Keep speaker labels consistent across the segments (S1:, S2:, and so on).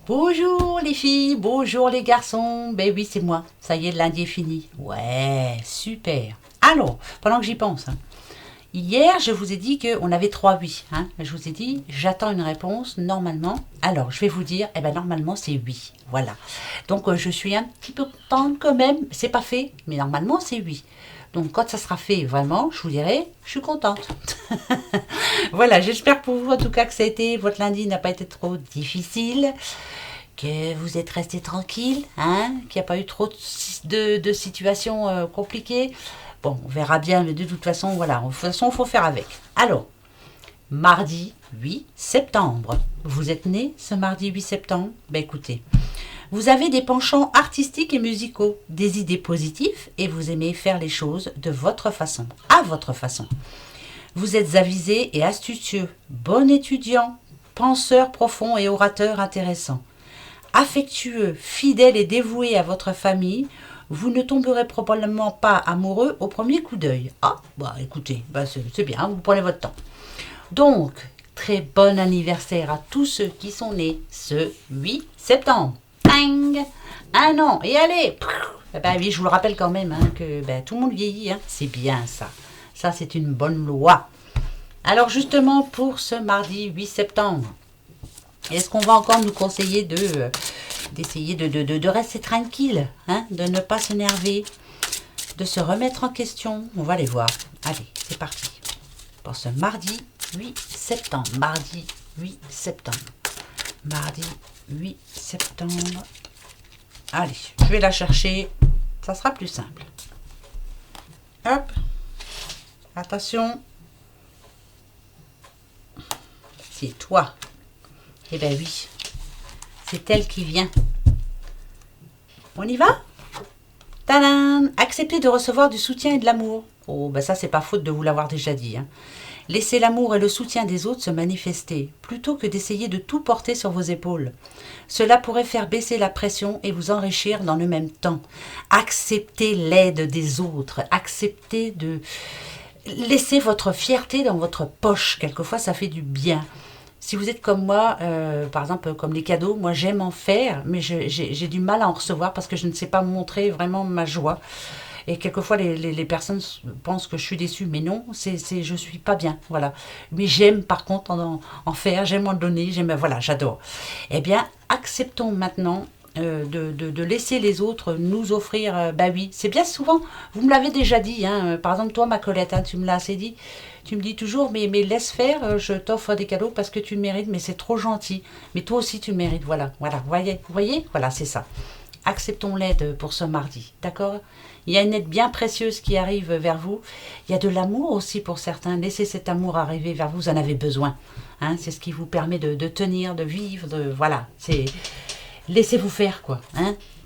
S1: Bonjour les filles, bonjour les garçons. Ben oui, c'est moi. Ça y est, lundi est fini. Ouais, super. Alors, pendant que j'y pense, hier, je vous ai dit qu'on avait 3 oui. Je vous ai dit, j'attends une réponse normalement. Alors, je vais vous dire, normalement, c'est oui. Voilà. Donc, je suis un petit peu contente quand même. C'est pas fait, mais normalement, c'est oui. Donc, quand ça sera fait, vraiment, je vous dirai, je suis contente. Voilà, j'espère pour vous, en tout cas, que ça a été, votre lundi n'a pas été trop difficile, que vous êtes resté tranquille, qu'il n'y a pas eu trop de situations compliquées. Bon, on verra bien, mais de toute façon, voilà, de toute façon, il faut faire avec. Alors, mardi 8 septembre. Vous êtes né ce mardi 8 septembre? Ben écoutez, vous avez des penchants artistiques et musicaux, des idées positives et vous aimez faire les choses de votre façon, à votre façon. Vous êtes avisé et astucieux, bon étudiant, penseur profond et orateur intéressant. Affectueux, fidèle et dévoué à votre famille, vous ne tomberez probablement pas amoureux au premier coup d'œil. Ah, bah écoutez, c'est bien, vous prenez votre temps. Donc, très bon anniversaire à tous ceux qui sont nés ce 8 septembre. Bang! Un an, et allez! Oui, je vous le rappelle quand même que tout le monde vieillit, c'est bien ça. Ça, c'est une bonne loi. Alors justement, pour ce mardi 8 septembre, est-ce qu'on va encore nous conseiller d'essayer de rester tranquille, de ne pas s'énerver, de se remettre en question? On va les voir. Allez, c'est parti. Pour ce mardi 8 septembre. Mardi 8 septembre. Mardi 8 septembre. Allez, je vais la chercher. Ça sera plus simple. Hop. Attention. C'est toi. Eh ben oui. C'est elle qui vient. On y va? Tadam! Acceptez de recevoir du soutien et de l'amour. Oh, ça, c'est pas faute de vous l'avoir déjà dit. Laissez l'amour et le soutien des autres se manifester, plutôt que d'essayer de tout porter sur vos épaules. Cela pourrait faire baisser la pression et vous enrichir dans le même temps. Acceptez l'aide des autres. Acceptez de laisser votre fierté dans votre poche. Quelquefois, ça fait du bien. Si vous êtes comme moi, par exemple, comme les cadeaux, moi j'aime en faire, mais j'ai du mal à en recevoir parce que je ne sais pas montrer vraiment ma joie. Et quelquefois, les personnes pensent que je suis déçue, mais non, je suis pas bien, voilà. Mais j'aime par contre en faire, j'aime en donner, voilà, j'adore. Eh bien, acceptons maintenant de laisser les autres nous offrir, oui, c'est bien souvent, vous me l'avez déjà dit, par exemple toi ma Colette, tu me l'as assez dit, tu me dis toujours, mais laisse faire, je t'offre des cadeaux parce que tu le mérites, mais c'est trop gentil, mais toi aussi tu le mérites, voilà, vous voyez, voilà, c'est ça. Acceptons l'aide pour ce mardi, d'accord? Il y a une aide bien précieuse qui arrive vers vous. Il y a de l'amour aussi pour certains. Laissez cet amour arriver vers vous, vous en avez besoin. C'est ce qui vous permet de tenir, de vivre, voilà. Laissez-vous faire, quoi.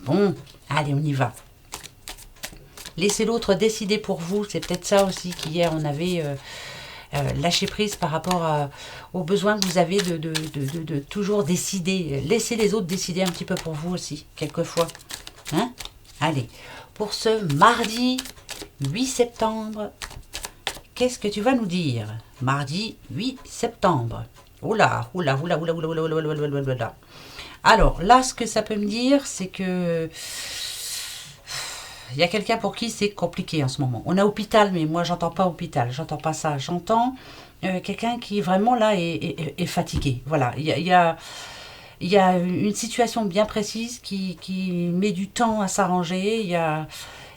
S1: Bon, allez, on y va. Laissez l'autre décider pour vous. C'est peut-être ça aussi qu'hier, on avait lâché prise par rapport aux besoins que vous avez de toujours décider. Laissez les autres décider un petit peu pour vous aussi, quelquefois. Allez, pour ce mardi 8 septembre, qu'est-ce que tu vas nous dire? Mardi 8 septembre. Oula, oula, oula, oula, oula, oula, oula, oula, oula, oula, oula. Alors, là, ce que ça peut me dire, c'est que il y a quelqu'un pour qui c'est compliqué en ce moment. On a hôpital, mais moi, j'entends pas hôpital. J'entends pas ça. J'entends quelqu'un qui vraiment là est fatigué. Voilà, il y a une situation bien précise qui met du temps à s'arranger.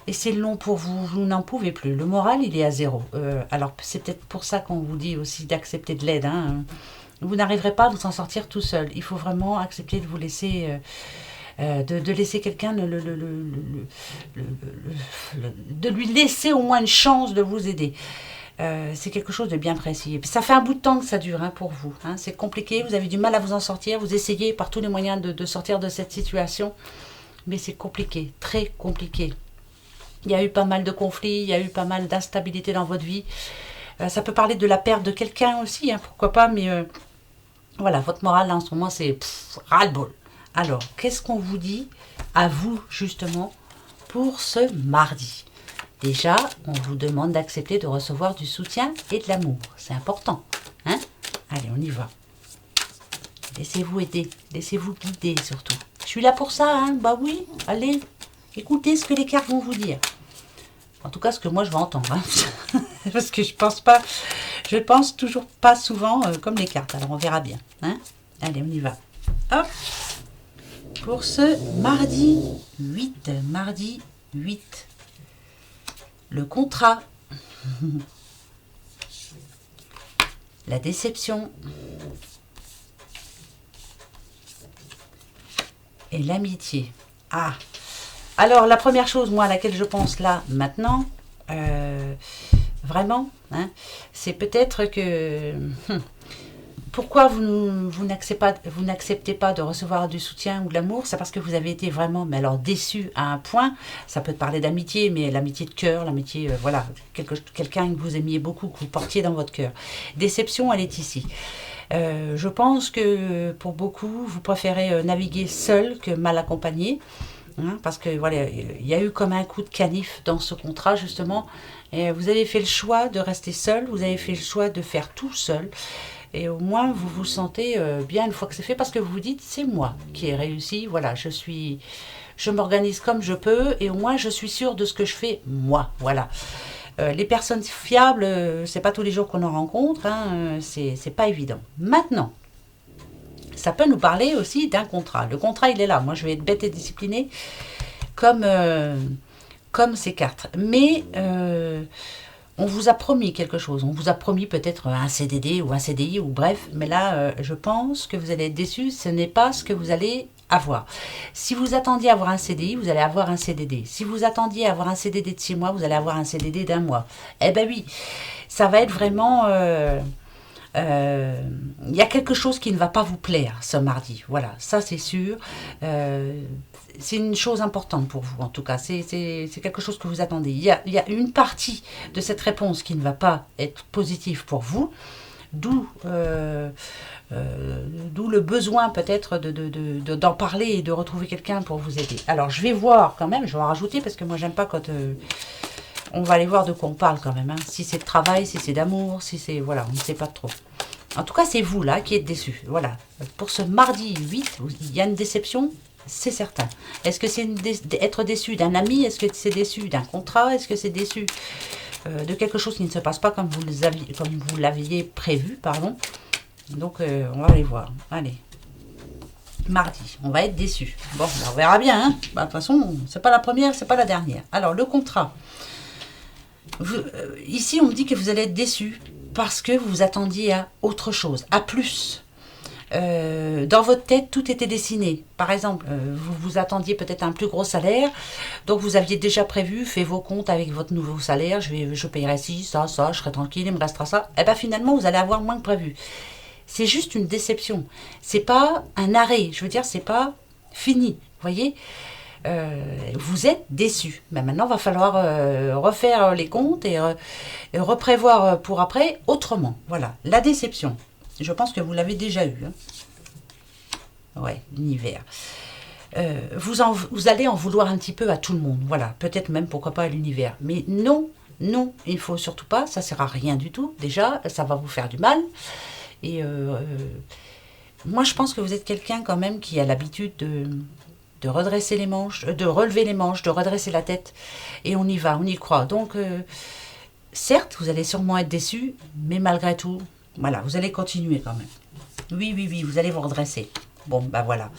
S1: Et c'est long pour vous. Vous n'en pouvez plus. Le moral, il est à zéro. Alors, c'est peut-être pour ça qu'on vous dit aussi d'accepter de l'aide. Vous n'arriverez pas à vous en sortir tout seul. Il faut vraiment accepter de vous laisser... de laisser quelqu'un, de lui laisser au moins une chance de vous aider. C'est quelque chose de bien précis. Et puis ça fait un bout de temps que ça dure pour vous. C'est compliqué, vous avez du mal à vous en sortir, vous essayez par tous les moyens de sortir de cette situation, mais c'est compliqué, très compliqué. Il y a eu pas mal de conflits, il y a eu pas mal d'instabilité dans votre vie. Ça peut parler de la perte de quelqu'un aussi, pourquoi pas, mais voilà, votre morale là, en ce moment c'est ras-le-bol. Alors, qu'est-ce qu'on vous dit à vous, justement, pour ce mardi? Déjà, on vous demande d'accepter de recevoir du soutien et de l'amour. C'est important. Allez, on y va. Laissez-vous aider, laissez-vous guider surtout. Je suis là pour ça, hein. Bah oui, allez, écoutez ce que les cartes vont vous dire. En tout cas, ce que moi je vais entendre. Hein. Parce que je pense toujours pas souvent comme les cartes. Alors on verra bien. Hein. Allez, on y va. Hop. Pour ce mardi 8. Mardi 8. Le contrat. La déception. Et l'amitié. Ah. Alors, la première chose, moi, à laquelle je pense là, maintenant, vraiment, hein, c'est peut-être que... Pourquoi vous n'acceptez pas de recevoir du soutien ou de l'amour? C'est parce que vous avez été vraiment, mais alors, déçu à un point. Ça peut te parler d'amitié, mais l'amitié de cœur, l'amitié, voilà, quelqu'un que vous aimiez beaucoup, que vous portiez dans votre cœur. Déception, elle est ici. Je pense que pour beaucoup, vous préférez naviguer seul que mal accompagné. Hein, parce que voilà, il y a eu comme un coup de canif dans ce contrat justement. Et vous avez fait le choix de rester seul, vous avez fait le choix de faire tout seul. Et au moins vous vous sentez bien une fois que c'est fait parce que vous vous dites c'est moi qui ai réussi. Voilà, je m'organise comme je peux et au moins je suis sûre de ce que je fais moi. Voilà. Les personnes fiables, c'est pas tous les jours qu'on en rencontre. Hein, c'est pas évident. Maintenant. Ça peut nous parler aussi d'un contrat. Le contrat, il est là. Moi, je vais être bête et disciplinée comme ces cartes. Mais on vous a promis quelque chose. On vous a promis peut-être un CDD ou un CDI ou bref. Mais là, je pense que vous allez être déçus. Ce n'est pas ce que vous allez avoir. Si vous attendiez à avoir un CDI, vous allez avoir un CDD. Si vous attendiez à avoir un CDD de 6 mois, vous allez avoir un CDD d'1 mois. Eh ben oui, ça va être vraiment... il y a quelque chose qui ne va pas vous plaire ce mardi. Voilà, ça c'est sûr. C'est une chose importante pour vous en tout cas. C'est quelque chose que vous attendez. Il y a une partie de cette réponse qui ne va pas être positive pour vous. D'où le besoin peut-être d'en parler et de retrouver quelqu'un pour vous aider. Alors je vais voir quand même, je vais en rajouter parce que moi j'aime pas quand... on va aller voir de quoi on parle quand même. Hein. Si c'est de travail, si c'est d'amour, si c'est... Voilà, on ne sait pas trop. En tout cas, c'est vous là qui êtes déçus. Voilà. Pour ce mardi 8, il y a une déception, c'est certain. Est-ce que c'est être déçu d'un ami? Est-ce que c'est déçu d'un contrat? Est-ce que c'est déçu de quelque chose qui ne se passe pas comme vous l'aviez prévu, pardon. Donc, on va aller voir. Allez. Mardi, on va être déçu. Bon, on verra bien. Hein. Bah, de toute façon, c'est pas la première, c'est pas la dernière. Alors, le contrat. Ici, on me dit que vous allez être déçu parce que vous vous attendiez à autre chose, à plus. Dans votre tête, tout était dessiné. Par exemple, vous vous attendiez peut-être à un plus gros salaire, donc vous aviez déjà prévu, fait vos comptes avec votre nouveau salaire, je payerai ci, ça, je serai tranquille, il me restera ça. Et bien finalement, vous allez avoir moins que prévu. C'est juste une déception. C'est pas un arrêt. Je veux dire, c'est pas fini. Vous voyez, vous êtes déçu. Mais maintenant, il va falloir refaire les comptes et reprévoir pour après autrement. Voilà, la déception. Je pense que vous l'avez déjà eu. Hein. Ouais, l'univers. Vous allez en vouloir un petit peu à tout le monde. Voilà, peut-être même, pourquoi pas, à l'univers. Mais non, il ne faut surtout pas. Ça ne sert à rien du tout. Déjà, ça va vous faire du mal. Et moi, je pense que vous êtes quelqu'un quand même qui a l'habitude de redresser les manches, de relever les manches, de redresser la tête. Et on y va, on y croit. Donc, certes, vous allez sûrement être déçu, mais malgré tout, voilà, vous allez continuer quand même. Oui, vous allez vous redresser. Bon, bah voilà.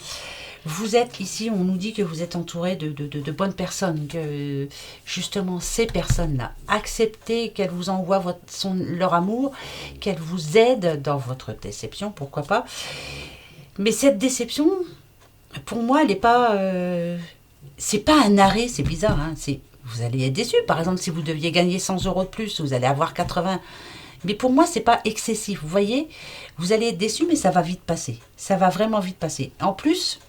S1: Vous êtes ici, on nous dit que vous êtes entouré de bonnes personnes, que justement ces personnes-là, acceptez qu'elles vous envoient leur amour, qu'elles vous aident dans votre déception, pourquoi pas. Mais cette déception, pour moi, elle n'est pas... c'est pas un arrêt, c'est bizarre, hein, vous allez être déçu. Par exemple, si vous deviez gagner 100 € de plus, vous allez avoir 80. Mais pour moi, c'est pas excessif. Vous voyez, vous allez être déçu, mais ça va vite passer. Ça va vraiment vite passer. En plus,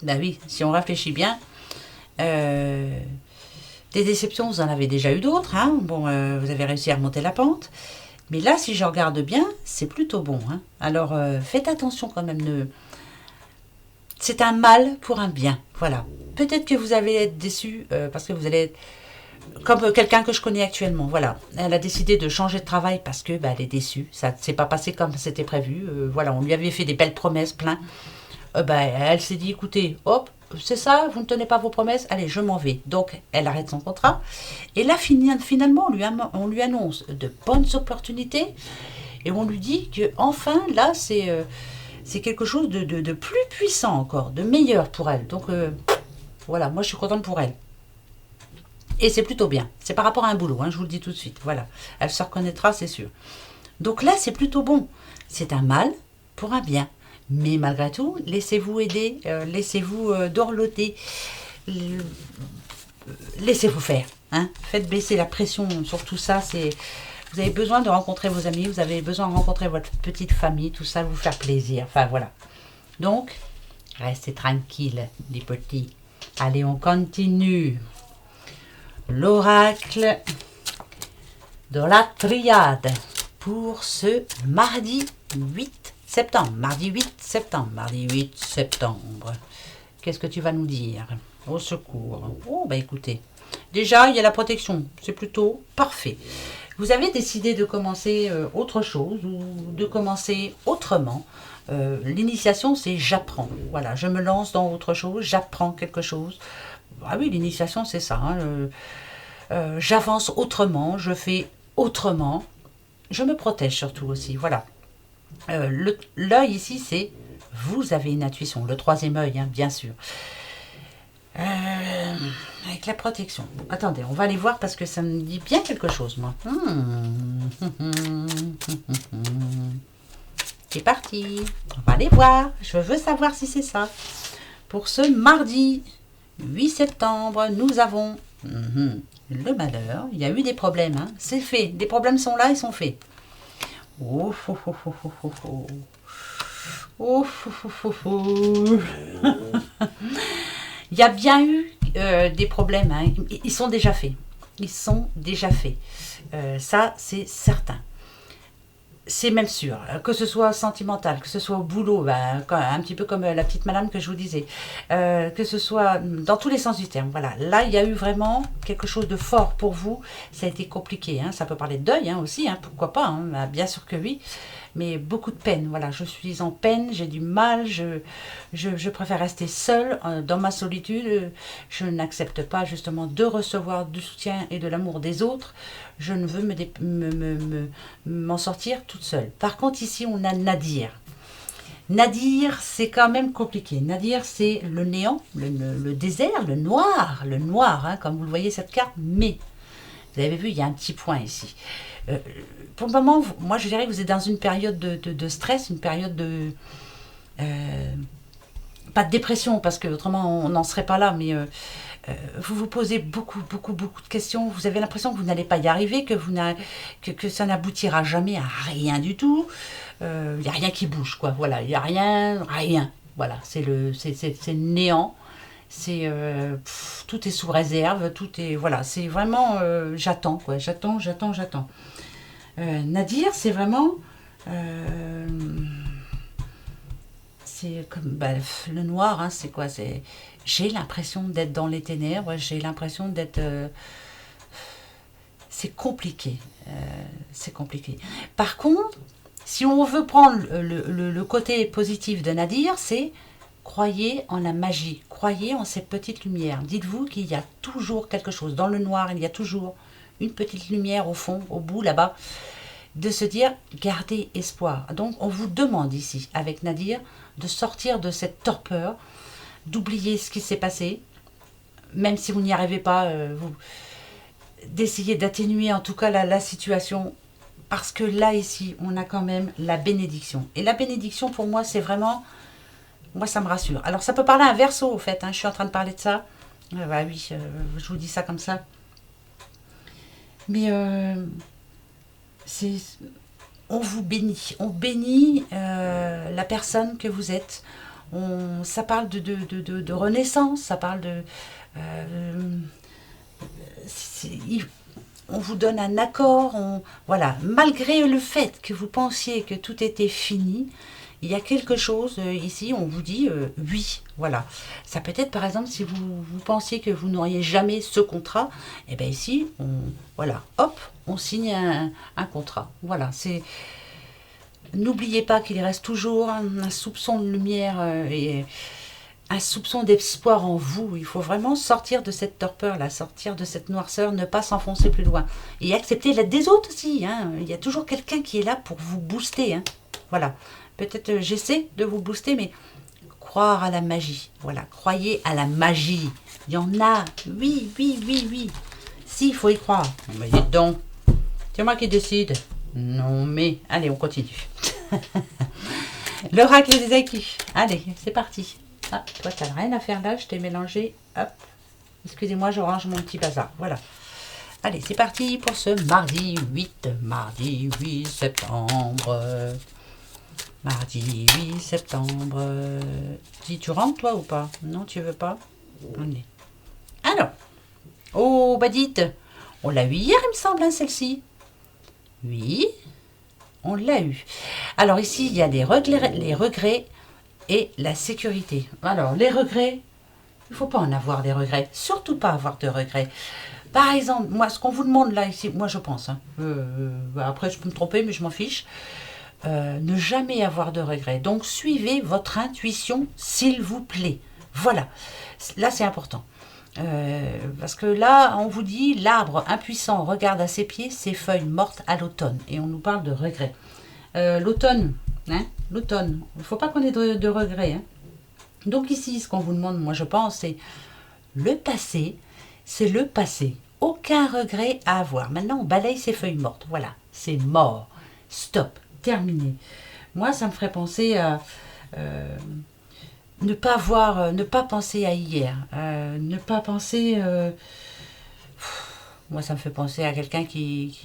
S1: ben oui, si on réfléchit bien, des déceptions, vous en avez déjà eu d'autres. Hein. Bon, vous avez réussi à remonter la pente. Mais là, si je regarde bien, c'est plutôt bon. Hein. Alors, faites attention quand même. C'est un mal pour un bien. Voilà. Peut-être que vous allez être déçu parce que vous allez être comme quelqu'un que je connais actuellement, voilà. Elle a décidé de changer de travail parce que elle est déçue. Ça ne s'est pas passé comme c'était prévu. Voilà, on lui avait fait des belles promesses, plein. Elle s'est dit, écoutez, hop, c'est ça, vous ne tenez pas vos promesses, allez, je m'en vais. Donc, elle arrête son contrat. Et là, finalement, on lui annonce de bonnes opportunités et on lui dit que enfin, là, c'est quelque chose de plus puissant encore, de meilleur pour elle. Donc, voilà, moi, je suis contente pour elle. Et c'est plutôt bien. C'est par rapport à un boulot, hein, je vous le dis tout de suite. Voilà, elle se reconnaîtra, c'est sûr. Donc là, c'est plutôt bon. C'est un mal pour un bien. Mais malgré tout, laissez-vous aider, laissez-vous dorloter, laissez-vous faire. Hein. Faites baisser la pression sur tout ça. Vous avez besoin de rencontrer vos amis, vous avez besoin de rencontrer votre petite famille, tout ça, vous faire plaisir. Enfin voilà. Donc, restez tranquille, les petits. Allez, on continue. L'oracle de la triade pour ce mardi 8 septembre. Mardi 8 septembre. Mardi 8 septembre. Qu'est-ce que tu vas nous dire? Au secours. Oh, écoutez. Déjà, il y a la protection. C'est plutôt parfait. Vous avez décidé de commencer autre chose ou de commencer autrement. L'initiation, c'est j'apprends. Voilà, je me lance dans autre chose, j'apprends quelque chose. Ah oui, l'initiation, c'est ça. Hein, j'avance autrement, je fais autrement. Je me protège surtout aussi, voilà. L'œil ici, c'est vous avez une intuition. Le troisième œil, hein, bien sûr. Avec la protection. Attendez, on va aller voir parce que ça me dit bien quelque chose, moi. C'est parti. On va aller voir. Je veux savoir si c'est ça. Pour ce mardi 8 septembre, nous avons le malheur. Il y a eu des problèmes. Hein. C'est fait. Des problèmes sont là, ils sont faits. Oh, oh, oh, oh, oh, oh, oh. Oh, oh, oh, oh. Il y a bien eu des problèmes. Hein. Ils sont déjà faits. Ils sont déjà faits. Ça, c'est certain. C'est même sûr, que ce soit sentimental, que ce soit au boulot, un petit peu comme la petite madame que je vous disais, que ce soit dans tous les sens du terme. Voilà, là, il y a eu vraiment quelque chose de fort pour vous. Ça a été compliqué, hein. Ça peut parler de deuil hein, aussi, hein, pourquoi pas, hein, bien sûr que oui. Mais beaucoup de peine, voilà, je suis en peine, j'ai du mal, je préfère rester seule dans ma solitude, je n'accepte pas justement de recevoir du soutien et de l'amour des autres, je ne veux m'en sortir toute seule. Par contre ici on a Nadir. Nadir c'est quand même compliqué, Nadir c'est le néant, le désert, le noir, hein, comme vous le voyez cette carte, mais vous avez vu il y a un petit point ici. Pour le moment, moi je dirais que vous êtes dans une période de stress, une période de... pas de dépression, parce que autrement on n'en serait pas là, mais vous vous posez beaucoup de questions, vous avez l'impression que vous n'allez pas y arriver, que ça n'aboutira jamais à rien du tout, il n'y a rien qui bouge, quoi, voilà, il n'y a rien, voilà, c'est le néant. C'est tout est sous réserve, tout est voilà, c'est vraiment j'attends quoi, j'attends. Nadir, c'est vraiment c'est comme le noir, hein, c'est quoi, c'est j'ai l'impression d'être dans les ténèbres, j'ai l'impression d'être c'est compliqué, c'est compliqué. Par contre, si on veut prendre le côté positif de Nadir, c'est croyez en la magie, croyez en ces petites lumières. Dites-vous qu'il y a toujours quelque chose. Dans le noir, il y a toujours une petite lumière au fond, au bout, là-bas. De se dire, gardez espoir. Donc, on vous demande ici, avec Nadir, de sortir de cette torpeur, d'oublier ce qui s'est passé, même si vous n'y arrivez pas, d'essayer d'atténuer en tout cas la situation. Parce que là, ici, on a quand même la bénédiction. Et la bénédiction, pour moi, c'est vraiment... Moi, ça me rassure. Alors, ça peut parler à un verso, au fait. Hein. Je suis en train de parler de ça. Oui, je vous dis ça comme ça. Mais on vous bénit. On bénit la personne que vous êtes. Ça parle de renaissance. Ça parle de... on vous donne un accord. Voilà. Malgré le fait que vous pensiez que tout était fini, il y a quelque chose ici, on vous dit oui, voilà. Ça peut être par exemple si vous pensiez que vous n'auriez jamais ce contrat, et bien ici, voilà, hop, on signe un contrat. Voilà, c'est... N'oubliez pas qu'il reste toujours un soupçon de lumière et un soupçon d'espoir en vous. Il faut vraiment sortir de cette torpeur-là, sortir de cette noirceur, ne pas s'enfoncer plus loin. Et accepter l'aide des autres aussi. Hein. Il y a toujours quelqu'un qui est là pour vous booster. Hein. Voilà. Peut-être j'essaie de vous booster, mais croire à la magie. Voilà. Croyez à la magie. Il y en a. Oui, oui, oui, oui. Si, il faut y croire. Mais dites donc. C'est moi qui décide. Non, mais... Allez, on continue. L'oracle des acquis. Allez, c'est parti. Ah, toi, tu n'as rien à faire là. Je t'ai mélangé. Hop. Excusez-moi, je range mon petit bazar. Voilà. Allez, c'est parti pour ce mardi 8 septembre. Mardi 8 septembre. Dis, tu rentres, toi, ou pas? Non, tu veux pas? Allez. Alors. Oh, bah dites. On l'a eu hier, il me semble, hein, celle-ci. Oui. On l'a eu. Alors ici, il y a les regrets et la sécurité. Alors, les regrets, il ne faut pas en avoir des regrets. Surtout pas avoir de regrets. Par exemple, moi, ce qu'on vous demande là, ici, moi je pense, hein, après je peux me tromper, mais je m'en fiche, ne jamais avoir de regrets. Donc, suivez votre intuition, s'il vous plaît. Voilà. Là, c'est important. Parce que là, on vous dit, l'arbre impuissant regarde à ses pieds ses feuilles mortes à l'automne. Et on nous parle de regrets. L'automne, hein, l'automne, il ne faut pas qu'on ait de regrets. Hein. Donc ici, ce qu'on vous demande, moi je pense, c'est le passé, c'est le passé. Aucun regret à avoir. Maintenant, on balaye ses feuilles mortes. Voilà, c'est mort. Stop, terminé. Moi, ça me ferait penser à... ne pas penser à hier, ne pas penser... moi, ça me fait penser à quelqu'un qui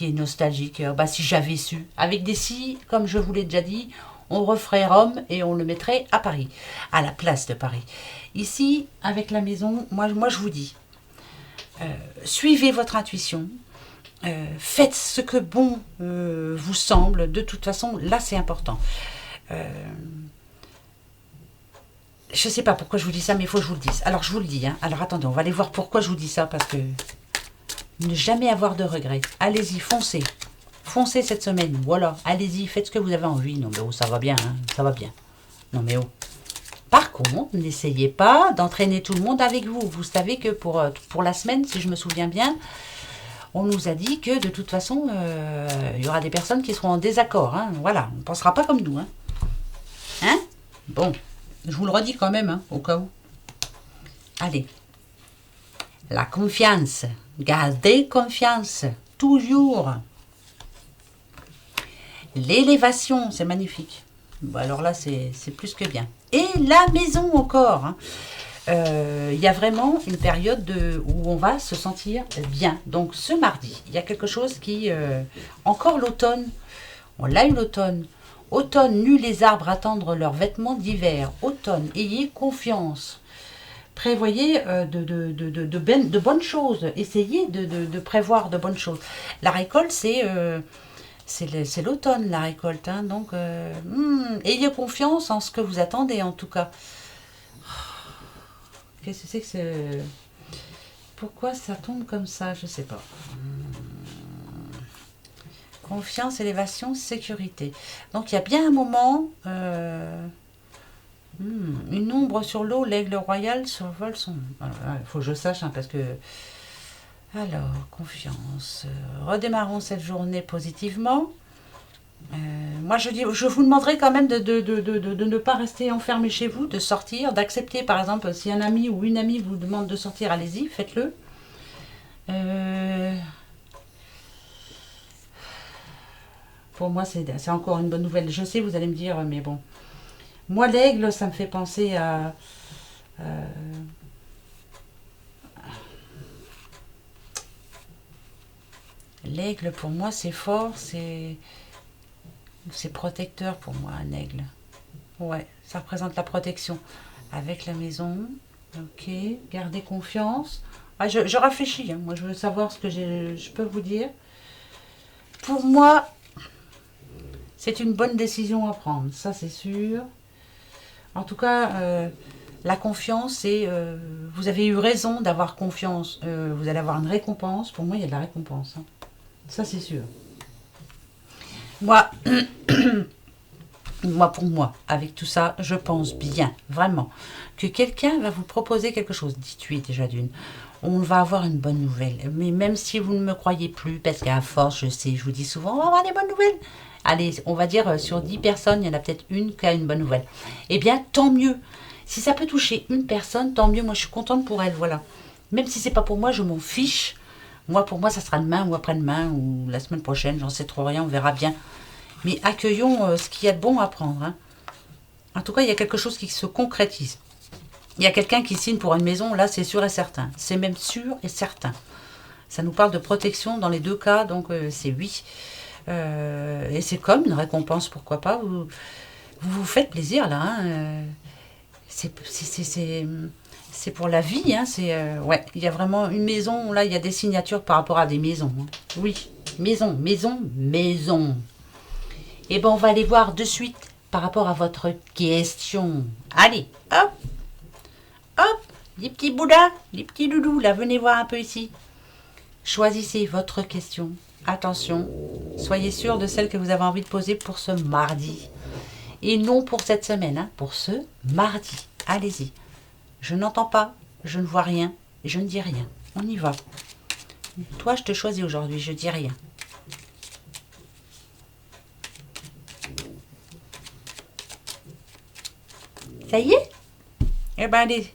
S1: est nostalgique. Bah, si j'avais su. Avec des si, comme je vous l'ai déjà dit, on referait Rome et on le mettrait à Paris, à la place de Paris. Ici, avec la maison, moi je vous dis, suivez votre intuition, faites ce que bon vous semble. De toute façon, là, c'est important. Je ne sais pas pourquoi je vous dis ça, mais il faut que je vous le dise. Alors, je vous le dis. Hein. Alors, attendez, on va aller voir pourquoi je vous dis ça, parce que ne jamais avoir de regrets. Allez-y, foncez. Foncez cette semaine. Voilà, allez-y, faites ce que vous avez envie. Non, mais oh, ça va bien, hein, ça va bien. Non, mais oh. Par contre, n'essayez pas d'entraîner tout le monde avec vous. Vous savez que pour la semaine, si je me souviens bien, on nous a dit que de toute façon, il y aura des personnes qui seront en désaccord. Hein. Voilà, on ne pensera pas comme nous. Hein, bon. Je vous le redis quand même, hein, au cas où. Allez. La confiance. Gardez confiance. Toujours. L'élévation, c'est magnifique. Bon, alors là, c'est plus que bien. Et la maison encore. Hein. Il y a vraiment une période où on va se sentir bien. Donc, ce mardi, il y a quelque chose qui... encore l'automne. On l'a eu l'automne. Automne, nus les arbres attendre leurs vêtements d'hiver. Automne, ayez confiance. Prévoyez de bonnes choses. Essayez de prévoir de bonnes choses. La récolte, c'est l'automne, la récolte. Hein, donc, ayez confiance en ce que vous attendez, en tout cas. Qu'est-ce que c'est que c'est... Pourquoi ça tombe comme ça? Je ne sais pas. Confiance, élévation, sécurité. Donc, il y a bien un moment... une ombre sur l'eau, l'aigle royal survole son... Il faut que je sache, hein, parce que... Alors, confiance. Redémarrons cette journée positivement. Moi, je vous demanderai quand même de ne pas rester enfermé chez vous, de sortir, d'accepter, par exemple, si un ami ou une amie vous demande de sortir, allez-y, faites-le. Pour moi, c'est encore une bonne nouvelle. Je sais, vous allez me dire, mais bon. Moi, l'aigle, ça me fait penser à... l'aigle, pour moi, c'est fort, c'est protecteur pour moi, un aigle. Ouais, ça représente la protection. Avec la maison, ok, gardez confiance. Ah, je réfléchis, hein. Moi, je veux savoir ce que je peux vous dire. Pour moi, C'est une bonne décision à prendre, ça c'est sûr. En tout cas, la confiance, vous avez eu raison d'avoir confiance. Vous allez avoir une récompense. Pour moi, il y a de la récompense. Hein. Ça c'est sûr. Moi, pour moi, avec tout ça, je pense bien, vraiment, que quelqu'un va vous proposer quelque chose. Dites-lui déjà d'une. On va avoir une bonne nouvelle. Mais même si vous ne me croyez plus, parce qu'à force, je sais, je vous dis souvent, on va avoir des bonnes nouvelles. Allez, on va dire sur 10 personnes, il y en a peut-être une qui a une bonne nouvelle. Eh bien, tant mieux. Si ça peut toucher une personne, tant mieux. Moi, je suis contente pour elle, voilà. Même si c'est pas pour moi, je m'en fiche. Moi, pour moi, ça sera demain ou après-demain ou la semaine prochaine. J'en sais trop rien, on verra bien. Mais accueillons ce qu'il y a de bon à prendre. Hein. En tout cas, il y a quelque chose qui se concrétise. Il y a quelqu'un qui signe pour une maison, là, c'est sûr et certain. C'est même sûr et certain. Ça nous parle de protection dans les deux cas, donc c'est oui. Et c'est comme une récompense, pourquoi pas. Vous faites plaisir, là. Hein. C'est pour la vie. Hein. Ouais, il y a vraiment une maison. Là, il y a des signatures par rapport à des maisons. Hein. Oui, maison, maison, maison. Et ben, on va aller voir de suite par rapport à votre question. Allez, hop, hop, les petits bouddhas, les petits loulous, là, venez voir un peu ici. Choisissez votre question. Attention, soyez sûr de celle que vous avez envie de poser pour ce mardi. Et non pour cette semaine, hein, pour ce mardi. Allez-y. Je n'entends pas, je ne vois rien, et je ne dis rien. On y va. Toi, je te choisis aujourd'hui, je dis rien. Ça y est? Eh ben allez,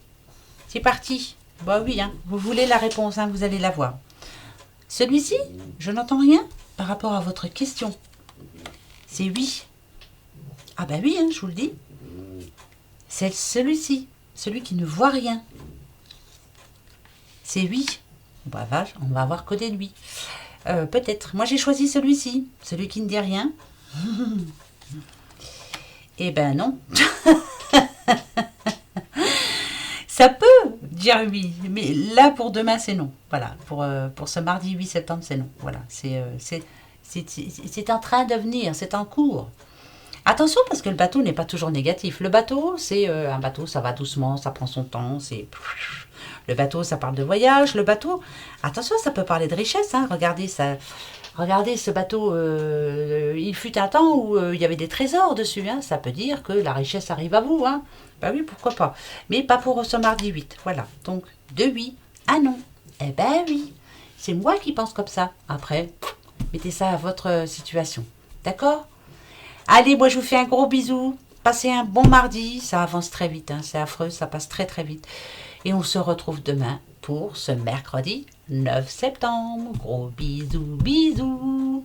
S1: c'est parti. Bah oui, hein, vous voulez la réponse, hein, vous allez la voir. Celui-ci, je n'entends rien par rapport à votre question. C'est oui. Ah bah oui, hein, je vous le dis. C'est celui-ci, celui qui ne voit rien. C'est oui. Bah vache, on va avoir que des lui. Peut-être. Moi j'ai choisi celui-ci, celui qui ne dit rien. Eh ben non. Ça peut dire oui, mais là pour demain c'est non. Voilà, pour ce mardi 8 septembre c'est non. Voilà, c'est en train de venir, c'est en cours. Attention parce que le bateau n'est pas toujours négatif. Le bateau, c'est un bateau, ça va doucement, ça prend son temps. Le bateau, ça parle de voyage. Le bateau, attention, ça peut parler de richesse. Hein. Regardez ça. Regardez ce bateau, il fut un temps où il y avait des trésors dessus. Hein. Ça peut dire que la richesse arrive à vous. Hein. Bah oui, pourquoi pas. Mais pas pour ce mardi 8. Voilà. Donc, de oui à non. Eh ben oui. C'est moi qui pense comme ça. Après, mettez ça à votre situation. D'accord ? Allez, moi je vous fais un gros bisou. Passez un bon mardi. Ça avance très vite. Hein. C'est affreux, ça passe très très vite. Et on se retrouve demain pour ce mercredi 9 septembre. Gros bisous, bisous.